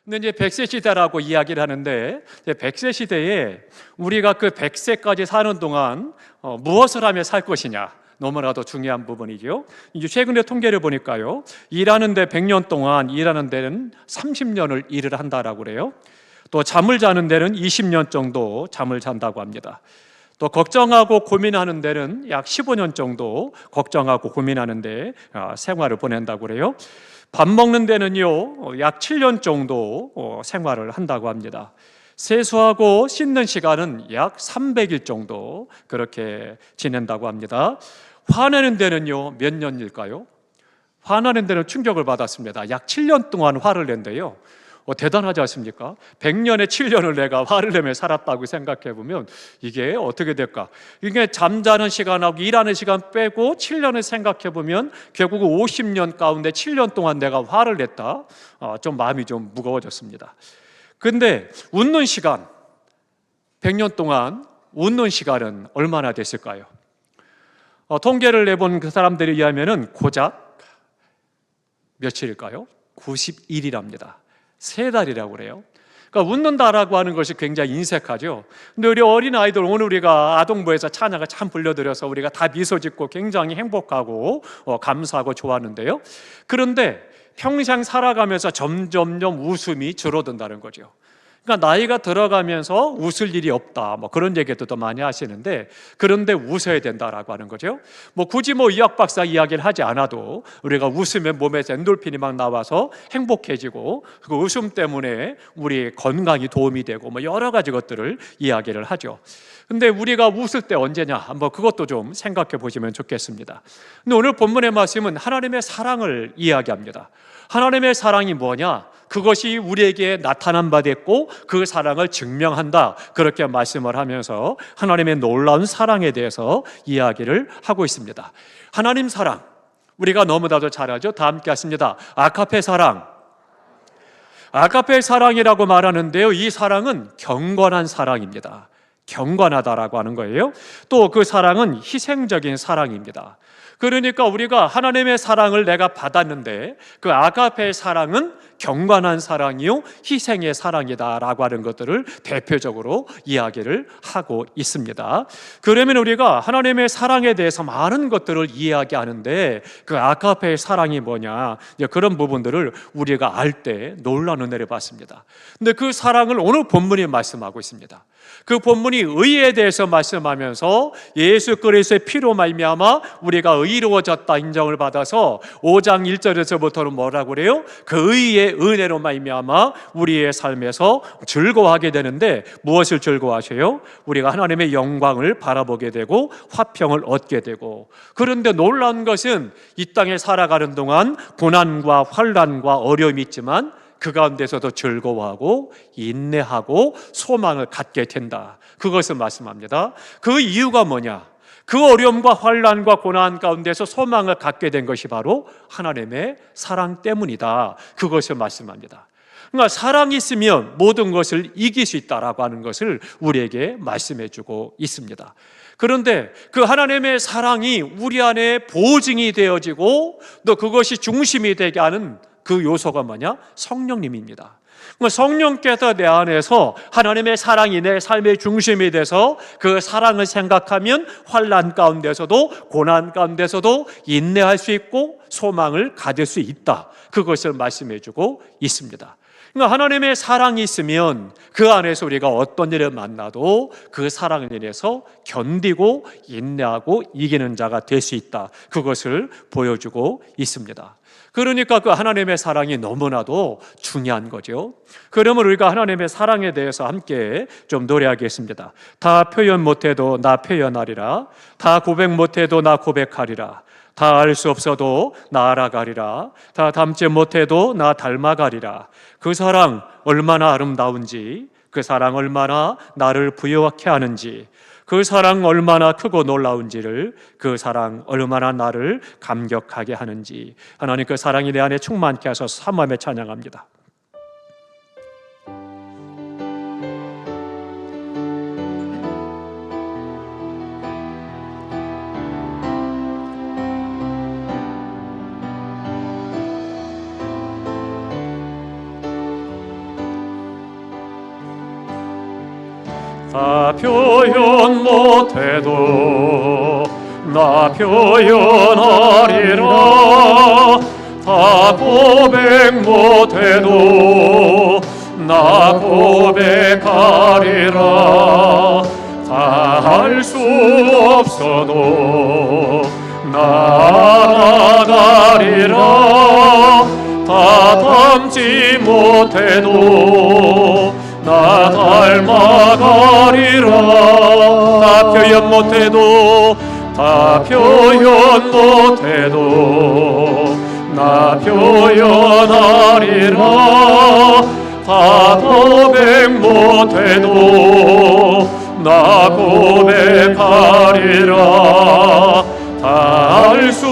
근데 이제 100세 시대라고 이야기를 하는데, 100세 시대에 우리가 그 100세까지 사는 동안 무엇을 하며 살 것이냐, 너무나도 중요한 부분이죠. 이제 최근에 통계를 보니까요, 일하는데 100년 동안 일하는 데는 30년을 일을 한다라고 그래요. 또 잠을 자는 데는 20년 정도 잠을 잔다고 합니다. 또 걱정하고 고민하는 데는 약 15년 정도 걱정하고 고민하는 데 생활을 보낸다고 그래요. 밥 먹는 데는요, 약 7년 정도 생활을 한다고 합니다. 세수하고 씻는 시간은 약 300일 정도 그렇게 지낸다고 합니다. 화내는 데는요, 몇 년일까요? 화나는 데는 충격을 받았습니다. 약 7년 동안 화를 낸대요. 대단하지 않습니까? 100년에 7년을 내가 화를 내며 살았다고 생각해 보면 이게 어떻게 될까? 이게 잠자는 시간하고 일하는 시간 빼고 7년을 생각해 보면 결국 50년 가운데 7년 동안 내가 화를 냈다. 좀 마음이 좀 무거워졌습니다. 근데 웃는 시간, 100년 동안 웃는 시간은 얼마나 됐을까요? 통계를 내본 그 사람들에 의하면 고작 며칠일까요? 90일이랍니다. 3달이라고 그래요. 그러니까 웃는다라고 하는 것이 굉장히 인색하죠. 근데 우리 어린아이들, 오늘 우리가 아동부에서 찬양을 참 불려드려서 우리가 다 미소 짓고 굉장히 행복하고 감사하고 좋아하는데요. 그런데 평생 살아가면서 점점점 웃음이 줄어든다는 거죠. 그러니까 나이가 들어가면서 웃을 일이 없다, 그런 얘기도 더 많이 하시는데, 그런데 웃어야 된다라고 하는 거죠. 굳이 의학 박사 이야기를 하지 않아도 우리가 웃으면 몸에서 엔돌핀이 막 나와서 행복해지고, 그 웃음 때문에 우리 건강이 도움이 되고 여러 가지 것들을 이야기를 하죠. 근데 우리가 웃을 때 언제냐, 그것도 좀 생각해 보시면 좋겠습니다. 근데 오늘 본문의 말씀은 하나님의 사랑을 이야기합니다. 하나님의 사랑이 뭐냐? 그것이 우리에게 나타난 바 됐고 그 사랑을 증명한다, 그렇게 말씀을 하면서 하나님의 놀라운 사랑에 대해서 이야기를 하고 있습니다. 하나님 사랑, 우리가 너무나도 잘 알죠. 다 함께 하십니다. 아가페 사랑. 아가페 사랑이라고 말하는데요, 이 사랑은 경건한 사랑입니다. 경건하다라고 하는 거예요. 또 그 사랑은 희생적인 사랑입니다. 그러니까 우리가 하나님의 사랑을 내가 받았는데 그 아가페의 사랑은 경건한 사랑이요, 희생의 사랑이다라고 하는 것들을 대표적으로 이야기를 하고 있습니다. 그러면 우리가 하나님의 사랑에 대해서 많은 것들을 이야기하는데 그 아가페의 사랑이 뭐냐, 그런 부분들을 우리가 알 때 놀라운 은혜를 받습니다. 근데 그 사랑을 오늘 본문이 말씀하고 있습니다. 그 본문이 의에 대해서 말씀하면서 예수 그리스도의 피로 말미암아 우리가 의로워졌다 인정을 받아서 5장 1절에서부터는 뭐라고 그래요? 그 의의 은혜로 말미암아 우리의 삶에서 즐거워하게 되는데, 무엇을 즐거워하셔요? 우리가 하나님의 영광을 바라보게 되고 화평을 얻게 되고. 그런데 놀라운 것은 이 땅에 살아가는 동안 고난과 환난과 어려움이 있지만 그 가운데서도 즐거워하고 인내하고 소망을 갖게 된다, 그것을 말씀합니다. 그 이유가 뭐냐? 그 어려움과 환난과 고난 가운데서 소망을 갖게 된 것이 바로 하나님의 사랑 때문이다, 그것을 말씀합니다. 그러니까 사랑이 있으면 모든 것을 이길 수 있다라고 하는 것을 우리에게 말씀해 주고 있습니다. 그런데 그 하나님의 사랑이 우리 안에 보증이 되어지고 또 그것이 중심이 되게 하는 그 요소가 뭐냐? 성령님입니다. 성령께서 내 안에서 하나님의 사랑이 내 삶의 중심이 돼서 그 사랑을 생각하면 환난 가운데서도 고난 가운데서도 인내할 수 있고 소망을 가질 수 있다, 그것을 말씀해 주고 있습니다. 그러니까 하나님의 사랑이 있으면 그 안에서 우리가 어떤 일을 만나도 그 사랑을 인해서 견디고 인내하고 이기는 자가 될 수 있다, 그것을 보여주고 있습니다. 그러니까 그 하나님의 사랑이 너무나도 중요한 거죠. 그러면 우리가 하나님의 사랑에 대해서 함께 좀 노래하겠습니다. 다 표현 못해도 나 표현하리라, 다 고백 못해도 나 고백하리라, 다 알 수 없어도 나 알아가리라, 다 닮지 못해도 나 닮아가리라. 그 사랑 얼마나 아름다운지, 그 사랑 얼마나 나를 부여케 하는지, 그 사랑 얼마나 크고 놀라운지를, 그 사랑 얼마나 나를 감격하게 하는지, 하나님 그 사랑이 내 안에 충만케 하셔서 사모하며 찬양합니다. 다 표현 못해도 나 표현하리라. 다 고백 못해도 나 고백하리라. 다 할 수 없어도 나아가리라. 다 닮지 못해도 나 닮아가리라. 다 표현 못해도 다 표현 못해도 나 표현하리라. 다 고백 못해도 나 고백하리라. 다 할 수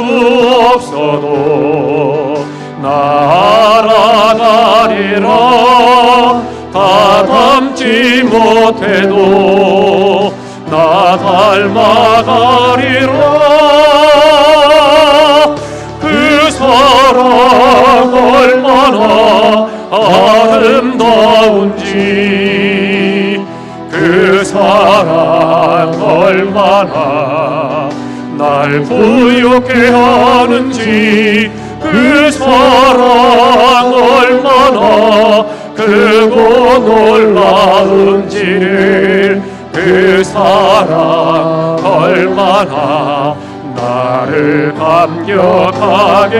없어도 나 알아가리라. 다 닮지 못해도 나 닮아가리라. 그 사랑 얼마나 아름다운지, 그 사랑 얼마나 날 부유케 하는지, 그 사랑 얼마나 크고 놀라운지를, 그 사랑 얼마나 나를 감격하게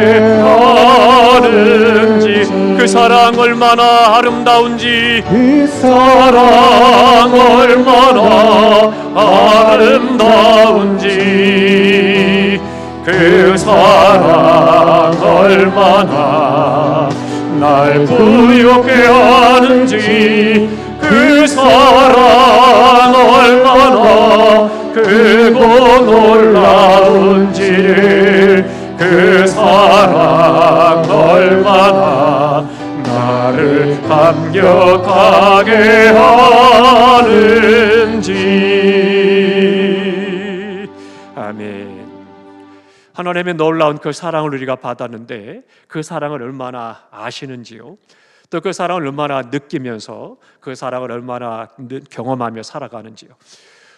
하는지, 그 사랑 얼마나 아름다운지, 그 사랑 얼마나 아름다운지, 그 사랑 얼마나 날 부유케 하는지, 그 사랑 얼마나 크고 놀라운지를, 그 사랑 얼마나 나를 감격하게 하는지. 아멘. 하나님의 놀라운 그 사랑을 우리가 받았는데 그 사랑을 얼마나 아시는지요? 또 그 사랑을 얼마나 느끼면서 그 사랑을 얼마나 경험하며 살아가는지요?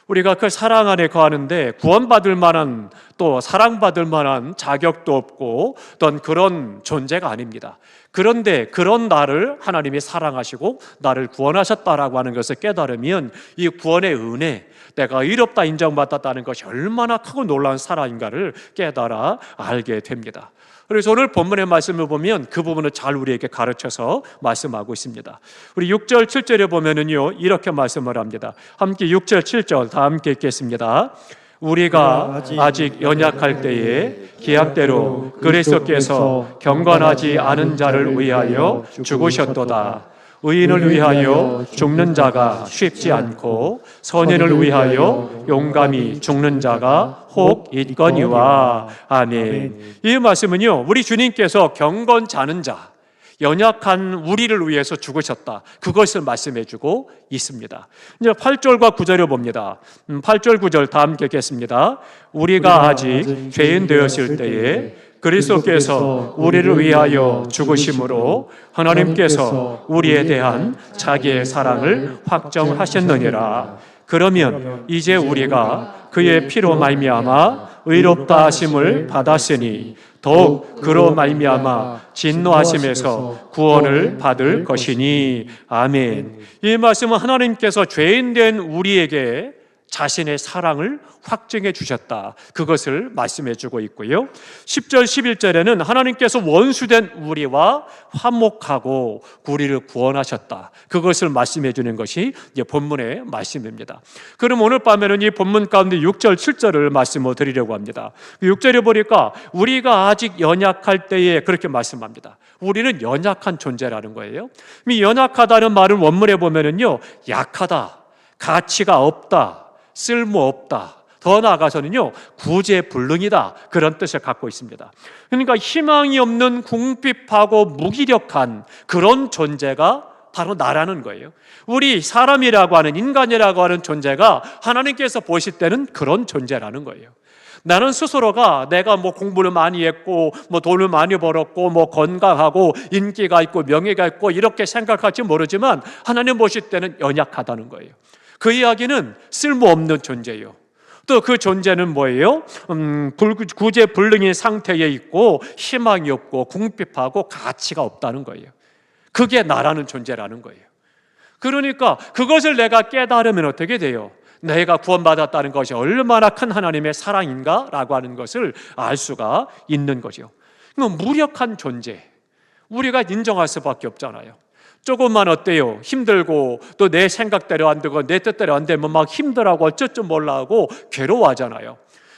우리가 그 사랑 안에 거하는데 구원받을 만한, 또 사랑받을 만한 자격도 없고 어떤 그런 존재가 아닙니다. 그런데 그런 나를 하나님이 사랑하시고 나를 구원하셨다라고 하는 것을 깨달으면 이 구원의 은혜, 내가 의롭다 인정받았다는 것이 얼마나 크고 놀라운 사랑인가를 깨달아 알게 됩니다. 그래서 오늘 본문의 말씀을 보면 그 부분을 잘 우리에게 가르쳐서 말씀하고 있습니다. 우리 6절 7절에 보면은요 이렇게 말씀을 합니다. 함께 6절 7절 다 함께 읽겠습니다. 우리가 아직 연약할 때에 기약대로 그리스도께서 경건하지 않은 자를 위하여 죽으셨도다. 의인을 위하여 죽는 자가 쉽지 않고 선인을 위하여 용감히 죽는 자가 혹 있거니와. 아멘. 이 말씀은요 우리 주님께서 경건치 않은 자, 연약한 우리를 위해서 죽으셨다, 그것을 말씀해주고 있습니다. 이제 8절과 9절을 봅니다. 8절 9절 다 함께 읽겠습니다. 우리가 아직 죄인 되었을 때에 그리스도께서 우리를 위하여 죽으심으로 하나님께서 우리에 대한 자기의 사랑을 확정하셨느니라. 그러면 이제 우리가 그의 피로 말미암아 의롭다 하심을 받았으니 더욱 그로 말미암아 진노하심에서 구원을 받을 것이니. 아멘. 이 말씀은 하나님께서 죄인된 우리에게 자신의 사랑을 확증해 주셨다, 그것을 말씀해 주고 있고요. 10절 11절에는 하나님께서 원수된 우리와 화목하고 우리를 구원하셨다, 그것을 말씀해 주는 것이 이제 본문의 말씀입니다. 그럼 오늘 밤에는 이 본문 가운데 6절 7절을 말씀을 드리려고 합니다. 6절에 보니까 우리가 아직 연약할 때에 그렇게 말씀합니다. 우리는 연약한 존재라는 거예요. 이 연약하다는 말을 원문에 보면은요 약하다, 가치가 없다, 쓸모없다, 더 나아가서는요 구제불능이다, 그런 뜻을 갖고 있습니다. 그러니까 희망이 없는 궁핍하고 무기력한 그런 존재가 바로 나라는 거예요. 우리 사람이라고 하는, 인간이라고 하는 존재가 하나님께서 보실 때는 그런 존재라는 거예요. 나는 스스로가 내가 뭐 공부를 많이 했고 뭐 돈을 많이 벌었고 뭐 건강하고 인기가 있고 명예가 있고 이렇게 생각할지 모르지만 하나님 보실 때는 연약하다는 거예요. 그 이야기는 쓸모없는 존재예요. 또 그 존재는 뭐예요? 구제불능의 상태에 있고 희망이 없고 궁핍하고 가치가 없다는 거예요. 그게 나라는 존재라는 거예요. 그러니까 그것을 내가 깨달으면 어떻게 돼요? 내가 구원받았다는 것이 얼마나 큰 하나님의 사랑인가? 라고 하는 것을 알 수가 있는 거죠. 무력한 존재, 우리가 인정할 수밖에 없잖아요. 조금만 어때요? 힘들고 또 내 생각대로 안 되고 내 뜻대로 안 되면 막 힘들어하고 어쩔 줄 몰라 하고 괴로워하잖아요.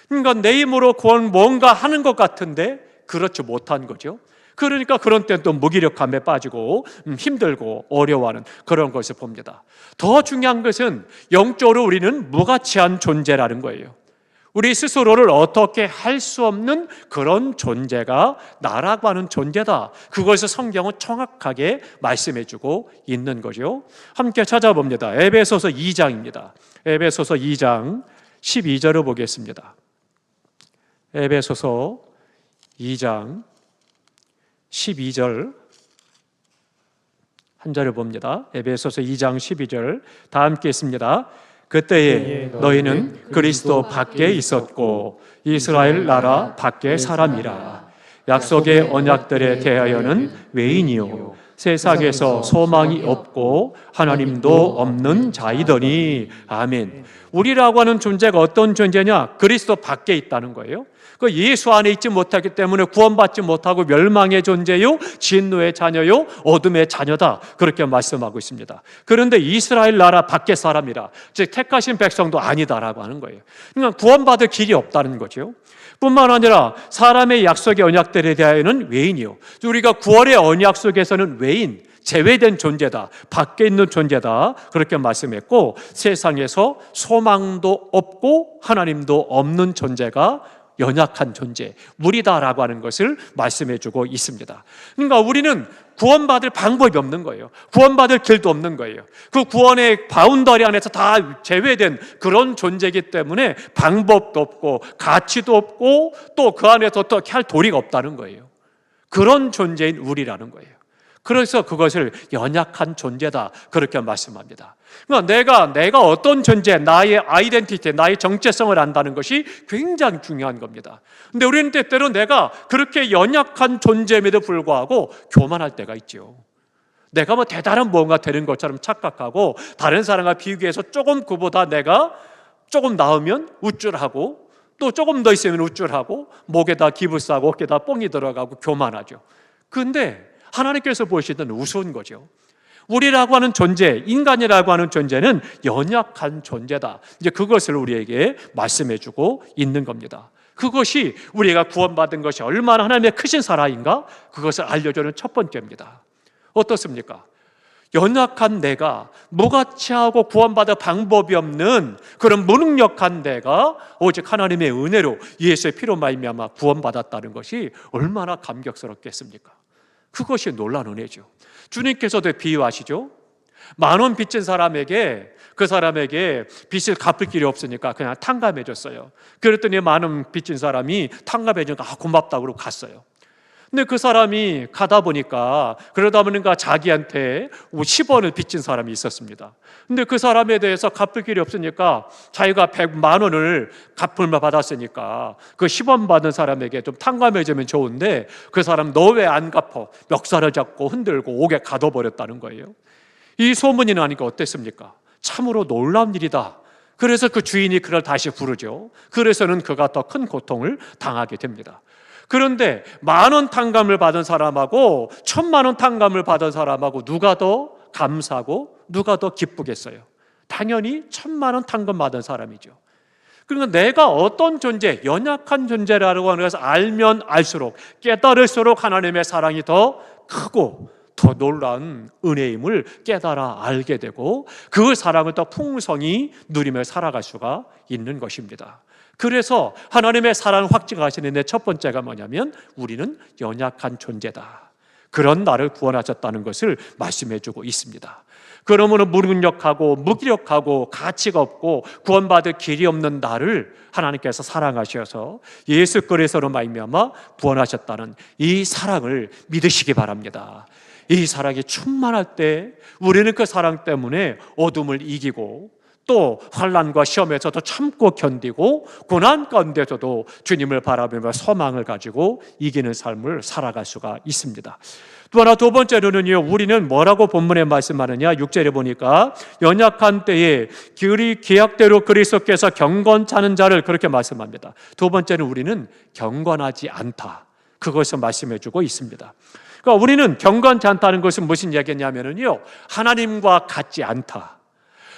그러니까 내 힘으로 뭔가 하는 것 같은데 그렇지 못한 거죠. 그러니까 그런 때는 또 무기력함에 빠지고 힘들고 어려워하는 그런 것을 봅니다. 더 중요한 것은 영적으로 우리는 무가치한 존재라는 거예요. 우리 스스로를 어떻게 할 수 없는 그런 존재가 나라고 하는 존재다. 그것을 성경은 정확하게 말씀해주고 있는 거죠. 함께 찾아봅니다. 에베소서 2장입니다. 에베소서 2장 12절을 보겠습니다. 에베소서 2장 12절 한 절을 봅니다. 에베소서 2장 12절 다 함께 있습니다. 그때에 너희는 그리스도 밖에 있었고 이스라엘 나라 밖에 사람이라. 약속의 언약들에 대하여는 외인이요 세상에서 소망이 없고 하나님도 없는 자이더니. 아멘. 우리라고 하는 존재가 어떤 존재냐? 그리스도 밖에 있다는 거예요. 그 예수 안에 있지 못하기 때문에 구원받지 못하고 멸망의 존재요, 진노의 자녀요, 어둠의 자녀다. 그렇게 말씀하고 있습니다. 그런데 이스라엘 나라 밖의 사람이라, 즉 택하신 백성도 아니다라고 하는 거예요. 그러니까 구원받을 길이 없다는 거죠. 뿐만 아니라 사람의 약속의 언약들에 대하여는 외인이요. 우리가 구원의 언약 속에서는 외인, 제외된 존재다, 밖에 있는 존재다, 그렇게 말씀했고, 세상에서 소망도 없고 하나님도 없는 존재가 연약한 존재, 무리다라고 하는 것을 말씀해주고 있습니다. 그러니까 우리는 구원받을 방법이 없는 거예요. 구원받을 길도 없는 거예요. 그 구원의 바운더리 안에서 다 제외된 그런 존재이기 때문에 방법도 없고 가치도 없고 또 그 안에서 어떻게 할 도리가 없다는 거예요. 그런 존재인 우리라는 거예요. 그래서 그것을 연약한 존재다, 그렇게 말씀합니다. 그러니까 내가 어떤 존재, 나의 아이덴티티, 나의 정체성을 안다는 것이 굉장히 중요한 겁니다. 근데 우리는 때때로 내가 그렇게 연약한 존재임에도 불구하고 교만할 때가 있죠. 내가 뭐 대단한 뭔가 되는 것처럼 착각하고 다른 사람과 비교해서 조금 그보다 내가 조금 나으면 우쭐하고 또 조금 더 있으면 우쭐하고 목에다 기부 싸고 어깨에다 뽕이 들어가고 교만하죠. 그런데 하나님께서 보시던 우스운 거죠. 우리라고 하는 존재, 인간이라고 하는 존재는 연약한 존재다. 이제 그것을 우리에게 말씀해주고 있는 겁니다. 그것이 우리가 구원받은 것이 얼마나 하나님의 크신 사랑인가? 그것을 알려주는 첫 번째입니다. 어떻습니까? 연약한 내가, 무가치하고 구원받을 방법이 없는 그런 무능력한 내가 오직 하나님의 은혜로 예수의 피로 말미암아 구원받았다는 것이 얼마나 감격스럽겠습니까? 그것이 놀라운 은혜죠. 주님께서도 비유하시죠. 10,000원 빚진 사람에게, 그 사람에게 빚을 갚을 길이 없으니까 그냥 탕감해 줬어요. 그랬더니 10,000원 빚진 사람이 탕감해 주니까 고맙다고 그러고 갔어요. 근데 그 사람이 가다 보니까 그러다 보니까 자기한테 10원을 빚진 사람이 있었습니다. 근데 그 사람에 대해서 갚을 길이 없으니까 자기가 100만 원을 갚을만 받았으니까 그 10원 받은 사람에게 좀 탕감해 주면 좋은데 그 사람 너 왜 안 갚어? 멱살을 잡고 흔들고 옥에 가둬버렸다는 거예요. 이 소문이 나니까 어땠습니까? 참으로 놀라운 일이다. 그래서 그 주인이 그를 다시 부르죠. 그래서는 그가 더 큰 고통을 당하게 됩니다. 그런데 10,000원 탕감을 받은 사람하고 1,000,000원 탕감을 받은 사람하고 누가 더 감사하고 누가 더 기쁘겠어요? 당연히 1,000,000원 탕감 받은 사람이죠. 그러니까 내가 어떤 존재, 연약한 존재라고 하는 것을 알면 알수록, 깨달을수록 하나님의 사랑이 더 크고 더 놀라운 은혜임을 깨달아 알게 되고 그 사랑을 더 풍성히 누리며 살아갈 수가 있는 것입니다. 그래서 하나님의 사랑을 확증하시는 데 첫 번째가 뭐냐면 우리는 연약한 존재다. 그런 나를 구원하셨다는 것을 말씀해주고 있습니다. 그러므로 무능력하고 무기력하고 가치가 없고 구원받을 길이 없는 나를 하나님께서 사랑하셔서 예수 그리스도로 말미암아 구원하셨다는 이 사랑을 믿으시기 바랍니다. 이 사랑이 충만할 때 우리는 그 사랑 때문에 어둠을 이기고 또 환난과 시험에서도 참고 견디고 고난 가운데서도 주님을 바라보며 소망을 가지고 이기는 삶을 살아갈 수가 있습니다. 또 하나 두 번째로는요, 우리는 뭐라고 본문에 말씀하느냐, 6절에 보니까 연약한 때에 기약대로 그리스도께서 경건찮은 자를 그렇게 말씀합니다. 두 번째는 우리는 경건하지 않다, 그것을 말씀해 주고 있습니다. 그러니까 우리는 경건치 않다는 것은 무슨 얘기냐면요, 하나님과 같지 않다,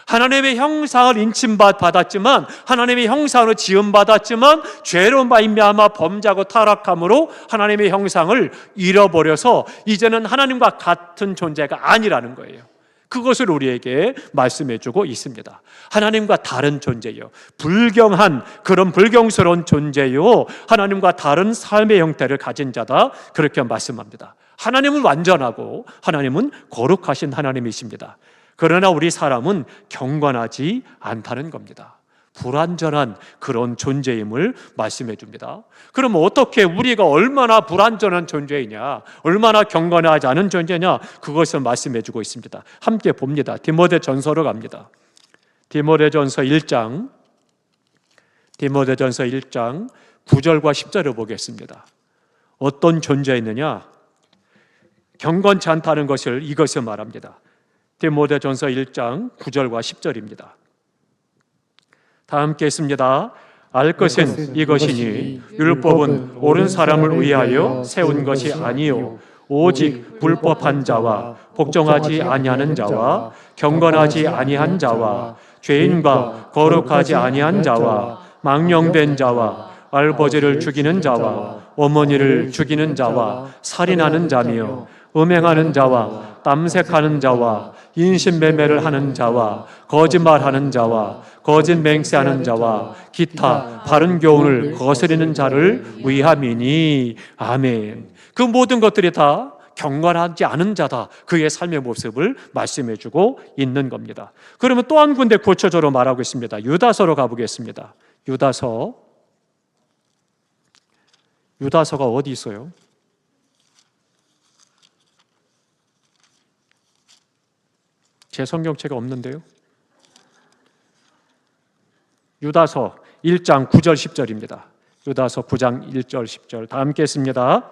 하나님의 형상을 인침받았지만, 하나님의 형상으로 지음받았지만 죄로 말미암아 범죄하고 타락함으로 하나님의 형상을 잃어버려서 이제는 하나님과 같은 존재가 아니라는 거예요. 그것을 우리에게 말씀해 주고 있습니다. 하나님과 다른 존재요, 불경한 그런 불경스러운 존재요, 하나님과 다른 삶의 형태를 가진 자다, 그렇게 말씀합니다. 하나님은 완전하고 하나님은 거룩하신 하나님이십니다. 그러나 우리 사람은 경건하지 않다는 겁니다. 불완전한 그런 존재임을 말씀해 줍니다. 그럼 어떻게, 우리가 얼마나 불완전한 존재이냐, 얼마나 경건하지 않은 존재냐, 그것을 말씀해 주고 있습니다. 함께 봅니다. 디모데전서로 갑니다. 디모데전서 1장 9절과 10절을 보겠습니다. 어떤 존재였느냐, 경건치 않다는 것을 이것을 말합니다. 디모데전서 1장 9절과 10절입니다. 다 함께 했습니다. 알 것은 이것이니 율법은 옳은 사람을 위하여 세운 것이 아니요 오직 불법한 자와 복종하지 아니하는 자와 경건하지 아니한 자와 죄인과 거룩하지 아니한 자와 망령된 자와 알버지를 죽이는 자와 어머니를 죽이는 자와 살인하는 자며 음행하는 자와 땀색하는 자와 인신매매를 하는 자와 거짓말하는 자와 거짓 맹세하는 자와 기타 바른 교훈을 거스리는 자를 위함이니. 아멘. 그 모든 것들이 다 경건하지 않은 자다, 그의 삶의 모습을 말씀해 주고 있는 겁니다. 그러면 또 한 군데 구체적으로 말하고 있습니다. 유다서로 가보겠습니다. 유다서가 어디 있어요? 제 성경책에 없는데요. 유다서 1장 9절 10절입니다. 유다서 9장 1절 10절 다 함께 했습니다.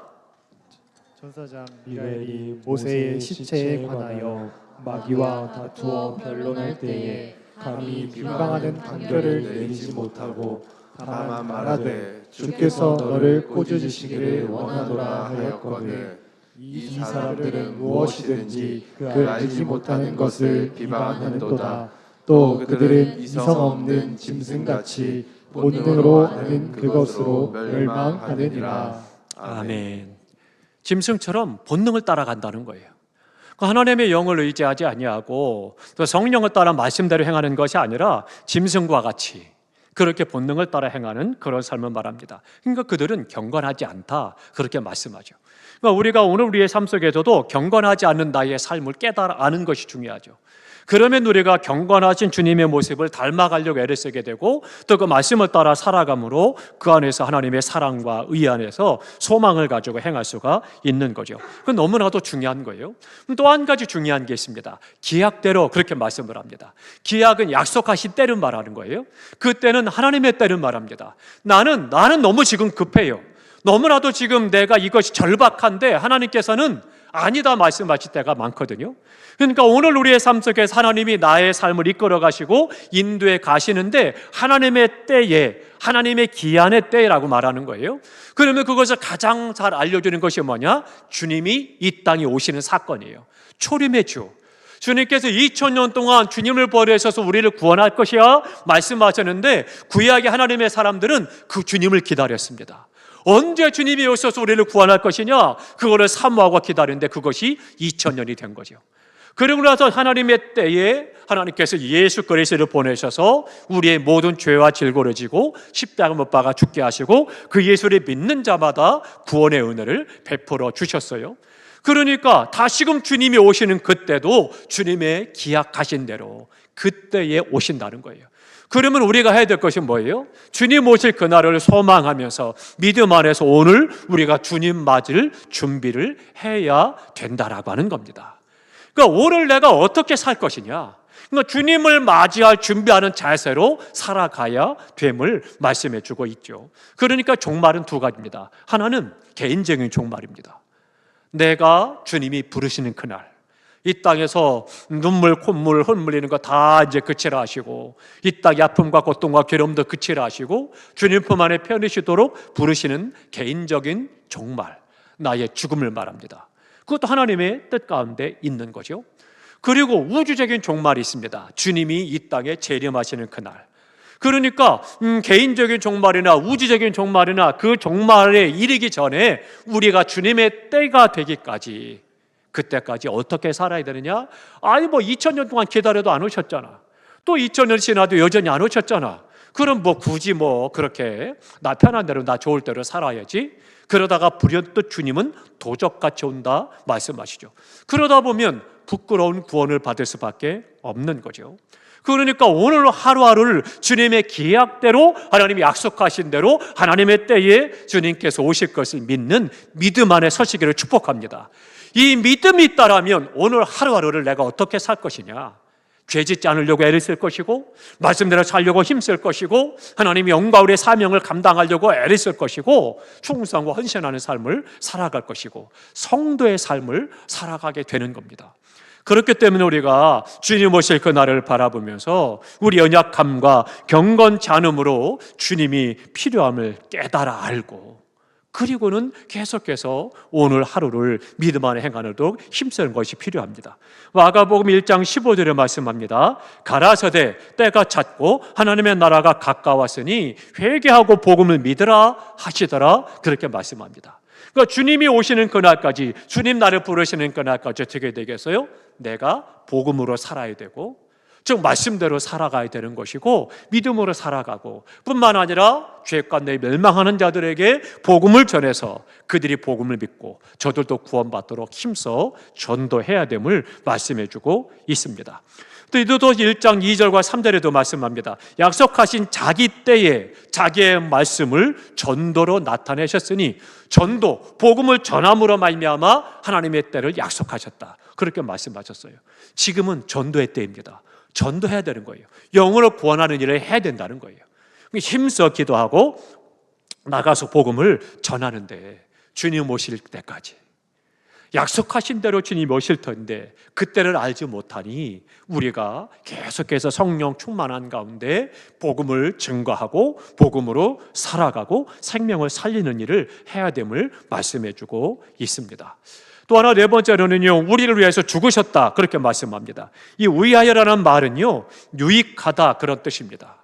전사장 미가엘이 모세의 시체에 관하여 마귀와 다투어 변론할 때에 감히 비방하는 판결을 내리지 못하고 다만 말하되 주께서 너를 꽂으시기를 원하노라 하였거늘 이 사람들은 무엇이든지 그 알지 못하는 것을 비방하는도다. 또 그들은 이성 없는 짐승같이 본능으로 아는 그것으로 멸망하느니라. 아멘. 짐승처럼 본능을 따라간다는 거예요. 하나님의 영을 의지하지 아니하고 또 성령을 따라 말씀대로 행하는 것이 아니라 짐승과 같이 그렇게 본능을 따라 행하는 그런 삶을 말합니다. 그러니까 그들은 경건하지 않다, 그렇게 말씀하죠. 그러니까 우리가 오늘 우리의 삶 속에서도 경건하지 않는 나의 삶을 깨달아 아는 것이 중요하죠. 그러면 우리가 경건하신 주님의 모습을 닮아가려고 애를 쓰게 되고 또 그 말씀을 따라 살아감으로 그 안에서 하나님의 사랑과 의 안에서 소망을 가지고 행할 수가 있는 거죠. 그건 너무나도 중요한 거예요. 또 한 가지 중요한 게 있습니다. 기약대로 그렇게 말씀을 합니다. 기약은 약속하신 때를 말하는 거예요. 그 때는 하나님의 때를 말합니다. 나는 너무 지금 급해요. 너무나도 지금 내가 이것이 절박한데 하나님께서는 아니다 말씀하실 때가 많거든요. 그러니까 오늘 우리의 삶 속에서 하나님이 나의 삶을 이끌어 가시고 인도해 가시는데 하나님의 때에, 하나님의 기한의 때라고 말하는 거예요. 그러면 그것을 가장 잘 알려주는 것이 뭐냐? 주님이 이 땅에 오시는 사건이에요. 초림의 주. 주님께서 2000년 동안 주님을 버리셔서 우리를 구원할 것이야 말씀하셨는데 구약의 하나님의 사람들은 그 주님을 기다렸습니다. 언제 주님이 오셔서 우리를 구원할 것이냐? 그거를 사모하고 기다리는데 그것이 2000년이 된 거죠. 그리고 나서 하나님의 때에 하나님께서 예수 그리스도를 보내셔서 우리의 모든 죄와 질고를 지고 십자가 못 박아 죽게 하시고 그 예수를 믿는 자마다 구원의 은혜를 베풀어 주셨어요. 그러니까 다시금 주님이 오시는 그때도 주님의 기약하신 대로 그때에 오신다는 거예요. 그러면 우리가 해야 될 것이 뭐예요? 주님 오실 그날을 소망하면서 믿음 안에서 오늘 우리가 주님 맞을 준비를 해야 된다라고 하는 겁니다. 그러니까 오늘 내가 어떻게 살 것이냐? 그러니까 주님을 맞이할 준비하는 자세로 살아가야 됨을 말씀해 주고 있죠. 그러니까 종말은 두 가지입니다. 하나는 개인적인 종말입니다. 내가 주님이 부르시는 그날, 이 땅에서 눈물, 콧물 흘리는 거 다 이제 그치라 하시고, 이 땅의 아픔과 고통과 괴로움도 그치라 하시고, 주님 품 안에 편히쉬도록 부르시는 개인적인 종말, 나의 죽음을 말합니다. 그것도 하나님의 뜻 가운데 있는 거죠. 그리고 우주적인 종말이 있습니다. 주님이 이 땅에 재림하시는 그날. 그러니까 개인적인 종말이나 우주적인 종말이나 그 종말에 이르기 전에 우리가 주님의 때가 되기까지, 그때까지 어떻게 살아야 되느냐? 아니 2000년 동안 기다려도 안 오셨잖아. 또 2000년 지나도 여전히 안 오셨잖아. 그럼 굳이 그렇게 나 편한 대로 나 좋을 대로 살아야지. 그러다가 불현듯 주님은 도적같이 온다 말씀하시죠. 그러다 보면 부끄러운 구원을 받을 수밖에 없는 거죠. 그러니까 오늘 하루하루를 주님의 계약대로, 하나님이 약속하신 대로 하나님의 때에 주님께서 오실 것을 믿는 믿음 안에 서시기를 축복합니다. 이 믿음이 있다라면 오늘 하루하루를 내가 어떻게 살 것이냐, 죄짓지 않으려고 애를 쓸 것이고, 말씀대로 살려고 힘쓸 것이고, 하나님이 영광의 사명을 감당하려고 애를 쓸 것이고, 충성과 헌신하는 삶을 살아갈 것이고, 성도의 삶을 살아가게 되는 겁니다. 그렇기 때문에 우리가 주님 오실 그날을 바라보면서 우리 연약함과 경건치 않음으로 주님이 필요함을 깨달아 알고, 그리고는 계속해서 오늘 하루를 믿음 안에 행하도록 힘쓰는 것이 필요합니다. 마가복음 1장 15절에 말씀합니다. 가라사대 때가 찼고 하나님의 나라가 가까웠으니 회개하고 복음을 믿으라 하시더라, 그렇게 말씀합니다. 그러니까 주님이 오시는 그날까지, 주님 나를 부르시는 그날까지 어떻게 되겠어요? 내가 복음으로 살아야 되고, 즉 말씀대로 살아가야 되는 것이고, 믿음으로 살아가고, 뿐만 아니라 죄가운데 멸망하는 자들에게 복음을 전해서 그들이 복음을 믿고 저들도 구원받도록 힘써 전도해야 됨을 말씀해 주고 있습니다. 또 디도서 1장 2절과 3절에도 말씀합니다. 약속하신 자기 때에 자기의 말씀을 전도로 나타내셨으니, 전도, 복음을 전함으로 말미암아 하나님의 때를 약속하셨다, 그렇게 말씀하셨어요. 지금은 전도의 때입니다. 전도해야 되는 거예요. 영혼을 구원하는 일을 해야 된다는 거예요. 힘써 기도하고 나가서 복음을 전하는데, 주님 오실 때까지 약속하신 대로 주님 오실 텐데 그때를 알지 못하니 우리가 계속해서 성령 충만한 가운데 복음을 증거하고 복음으로 살아가고 생명을 살리는 일을 해야 됨을 말씀해 주고 있습니다. 또 하나, 네 번째로는요, 우리를 위해서 죽으셨다, 그렇게 말씀합니다. 이 위하여라는 말은요, 유익하다, 그런 뜻입니다.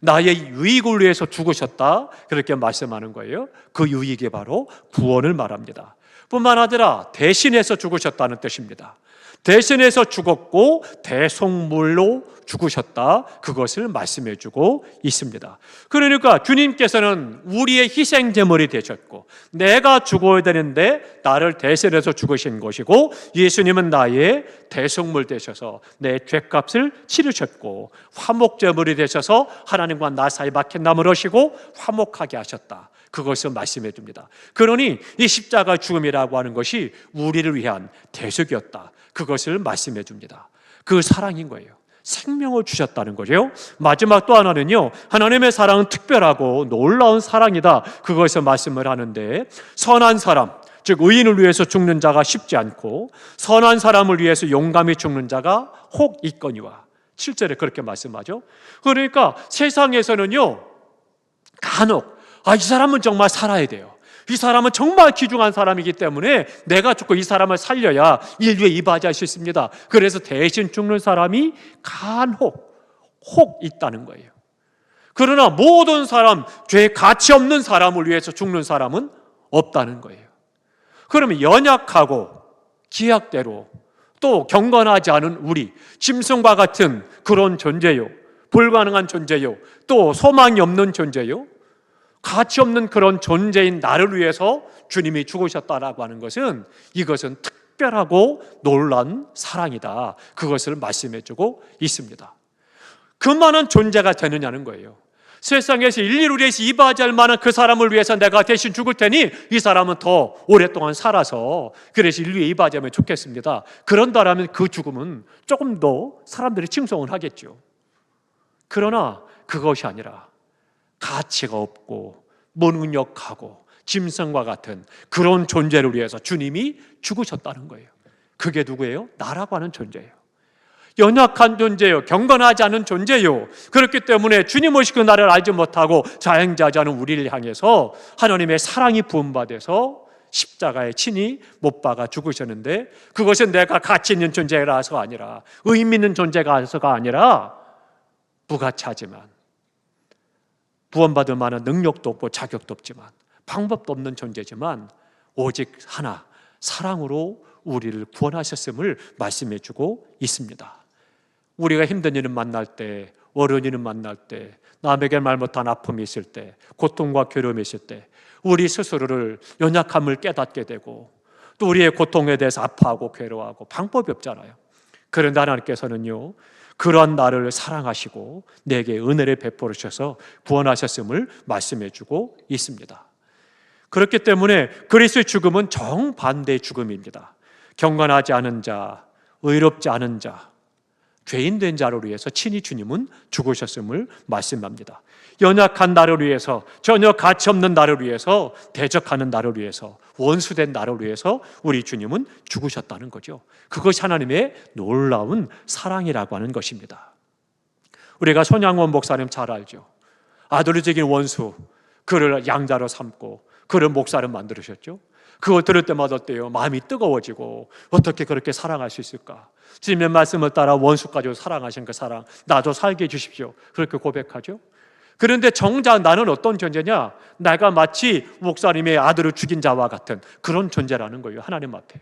나의 유익을 위해서 죽으셨다, 그렇게 말씀하는 거예요. 그 유익이 바로 구원을 말합니다. 뿐만 아니라 대신해서 죽으셨다는 뜻입니다. 대신해서 죽었고 대속물로 죽으셨다, 그것을 말씀해 주고 있습니다. 그러니까 주님께서는 우리의 희생 제물이 되셨고, 내가 죽어야 되는데 나를 대신해서 죽으신 것이고, 예수님은 나의 대속물 되셔서 내 죄값을 치르셨고, 화목 제물이 되셔서 하나님과 나 사이 막힌 나무를 하시고 화목하게 하셨다, 그것을 말씀해 줍니다. 그러니 이 십자가 죽음이라고 하는 것이 우리를 위한 대속이었다, 그것을 말씀해 줍니다. 그 사랑인 거예요. 생명을 주셨다는 거죠. 마지막 또 하나는요, 하나님의 사랑은 특별하고 놀라운 사랑이다, 그것을 말씀을 하는데, 선한 사람, 즉 의인을 위해서 죽는 자가 쉽지 않고 선한 사람을 위해서 용감히 죽는 자가 혹 있거니와, 7절에 그렇게 말씀하죠. 그러니까 세상에서는요, 간혹 이 사람은 정말 살아야 돼요, 이 사람은 정말 귀중한 사람이기 때문에 내가 죽고 이 사람을 살려야 인류에 이바지할 수 있습니다, 그래서 대신 죽는 사람이 간혹 혹 있다는 거예요. 그러나 모든 사람, 죄 가치 없는 사람을 위해서 죽는 사람은 없다는 거예요. 그러면 연약하고 기약대로 또 경건하지 않은 우리, 짐승과 같은 그런 존재요, 불가능한 존재요, 또 소망이 없는 존재요, 가치 없는 그런 존재인 나를 위해서 주님이 죽으셨다라고 하는 것은, 이것은 특별하고 놀라운 사랑이다, 그것을 말씀해 주고 있습니다. 그만한 존재가 되느냐는 거예요. 세상에서 일일을 위해서 이바지할 만한 그 사람을 위해서 내가 대신 죽을 테니 이 사람은 더 오랫동안 살아서 그래서 인류에 이바지하면 좋겠습니다. 그런다라면 그 죽음은 조금 더 사람들이 칭송을 하겠죠. 그러나 그것이 아니라 가치가 없고 무능력하고 짐승과 같은 그런 존재를 위해서 주님이 죽으셨다는 거예요. 그게 누구예요? 나라고 하는 존재예요. 연약한 존재요, 경건하지 않은 존재요. 그렇기 때문에 주님 오시 그 나를 알지 못하고 자행자지 않은 우리를 향해서 하나님의 사랑이 부음받아서 십자가에 친히 못 박아 죽으셨는데, 그것은 내가 가치 있는 존재라서가 아니라, 의미 있는 존재가서가 아니라 부가차지만, 구원받을 만한 능력도 없고 자격도 없지만, 방법도 없는 존재지만 오직 하나, 사랑으로 우리를 구원하셨음을 말씀해 주고 있습니다. 우리가 힘든 일을 만날 때, 어려운 일을 만날 때, 남에게 말 못한 아픔이 있을 때, 고통과 괴로움이 있을 때 우리 스스로를 연약함을 깨닫게 되고 또 우리의 고통에 대해서 아파하고 괴로워하고 방법이 없잖아요. 그런데 하나님께서는요, 그러한 나를 사랑하시고 내게 은혜를 베풀어 주셔서 구원하셨음을 말씀해 주고 있습니다. 그렇기 때문에 그리스도의 죽음은 정반대의 죽음입니다. 경건하지 않은 자, 의롭지 않은 자, 죄인 된 자를 위해서 친히 주님은 죽으셨음을 말씀합니다. 연약한 나를 위해서, 전혀 가치 없는 나를 위해서, 대적하는 나를 위해서, 원수된 나를 위해서 우리 주님은 죽으셨다는 거죠. 그것이 하나님의 놀라운 사랑이라고 하는 것입니다. 우리가 손양원 목사님 잘 알죠. 아들을 죽인 원수, 그를 양자로 삼고 그를 목사를 만들으셨죠. 그거 들을 때마다 어때요? 마음이 뜨거워지고, 어떻게 그렇게 사랑할 수 있을까? 주님의 말씀을 따라 원수까지 사랑하신 그 사랑, 나도 살게 해주십시오. 그렇게 고백하죠. 그런데 정작 나는 어떤 존재냐? 내가 마치 목사님의 아들을 죽인 자와 같은 그런 존재라는 거예요, 하나님 앞에.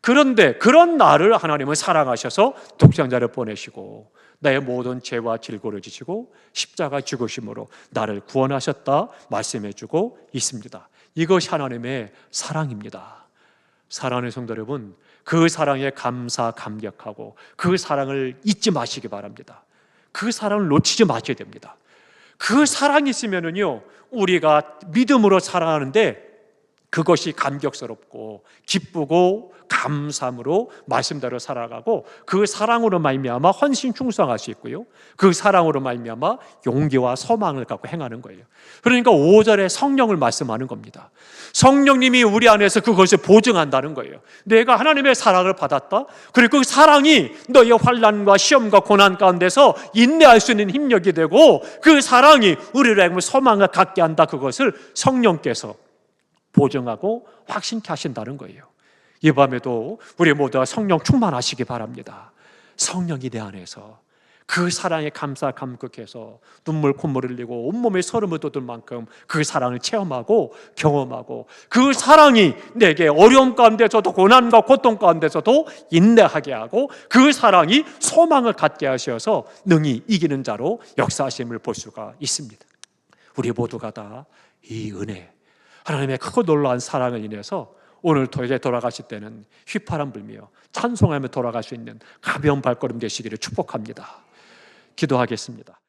그런데 그런 나를 하나님은 사랑하셔서 독생자를 보내시고 나의 모든 죄와 질고를 지시고 십자가 죽으심으로 나를 구원하셨다 말씀해주고 있습니다. 이것이 하나님의 사랑입니다. 사랑하는 성도 여러분, 그 사랑에 감사 감격하고 그 사랑을 잊지 마시기 바랍니다. 그 사랑을 놓치지 마셔야 됩니다. 그 사랑이 있으면은요, 우리가 믿음으로 살아가는데 그것이 감격스럽고 기쁘고 감사함으로 말씀대로 살아가고, 그 사랑으로 말미암아 헌신 충성할 수 있고요, 그 사랑으로 말미암아 용기와 소망을 갖고 행하는 거예요. 그러니까 5절에 성령을 말씀하는 겁니다. 성령님이 우리 안에서 그것을 보증한다는 거예요. 내가 하나님의 사랑을 받았다, 그리고 그 사랑이 너의 환난과 시험과 고난 가운데서 인내할 수 있는 힘력이 되고, 그 사랑이 우리를 소망을 갖게 한다. 그것을 성령께서 보증하고 확신케 하신다는 거예요. 이 밤에도 우리 모두가 성령 충만하시기 바랍니다. 성령이 내 안에서 그 사랑에 감사 감격해서 눈물 콧물 흘리고 온몸에 소름을 돋을 만큼 그 사랑을 체험하고 경험하고, 그 사랑이 내게 어려움 가운데서도 고난과 고통 가운데서도 인내하게 하고, 그 사랑이 소망을 갖게 하셔서 능히 이기는 자로 역사하심을 볼 수가 있습니다. 우리 모두가 다 이 은혜, 하나님의 크고 놀라운 사랑을 인해서 오늘 이제 돌아가실 때는 휘파람 불며 찬송하며 돌아갈 수 있는 가벼운 발걸음 되시기를 축복합니다. 기도하겠습니다.